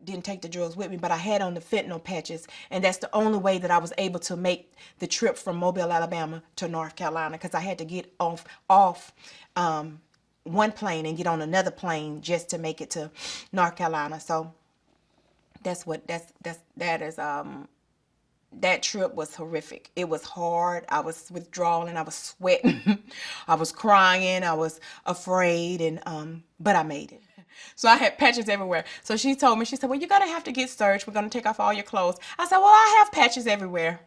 didn't take the drugs with me, but I had on the fentanyl patches, and that's the only way that I was able to make the trip from Mobile, Alabama to North Carolina, because I had to get off one plane and get on another plane just to make it to North Carolina. So that trip was horrific. It was hard. I was withdrawing. I was sweating. I was crying. I was afraid, and but I made it. So I had patches everywhere. So she told me, she said, well, you're going to have to get searched. We're going to take off all your clothes. I said, well, I have patches everywhere.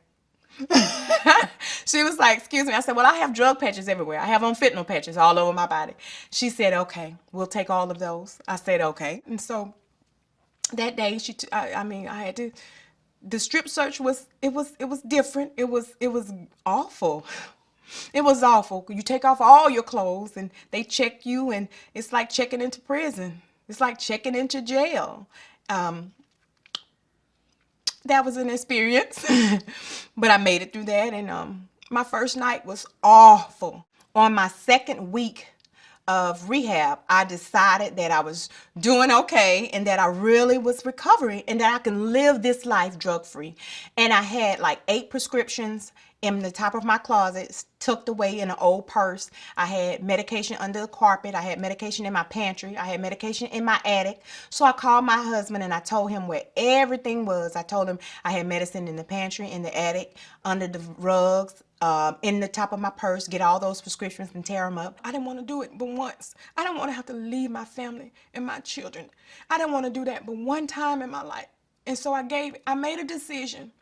She was like, excuse me. I said, well, I have drug patches everywhere. I have on fentanyl patches all over my body. She said, okay, we'll take all of those. I said, okay. And so that day, I had to, the strip search was different. It was awful. It was awful. You take off all your clothes and they check you, and it's like checking into prison. It's like checking into jail. That was an experience, but I made it through that. And my first night was awful. On my second week of rehab, I decided that I was doing okay and that I really was recovering and that I can live this life drug-free. And I had like 8 prescriptions in the top of my closet, tucked away in an old purse. I had medication under the carpet. I had medication in my pantry. I had medication in my attic. So I called my husband and I told him where everything was. I told him I had medicine in the pantry, in the attic, under the rugs, in the top of my purse, get all those prescriptions and tear them up. I didn't want to do it but once. I didn't want to have to leave my family and my children. I didn't want to do that but one time in my life. And so I made a decision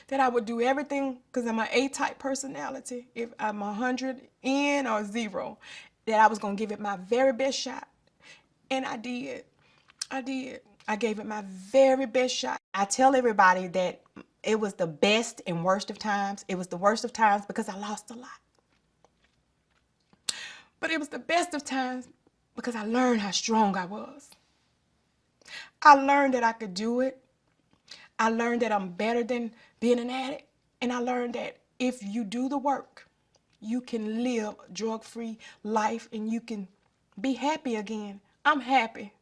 that I would do everything, because I'm an A-type personality. If I'm 100 in or 0, that I was going to give it my very best shot. And I did. I gave it my very best shot. I tell everybody that it was the best and worst of times. It was the worst of times because I lost a lot. But it was the best of times because I learned how strong I was. I learned that I could do it. I learned that I'm better than being an addict. And I learned that if you do the work, you can live a drug-free life and you can be happy again. I'm happy.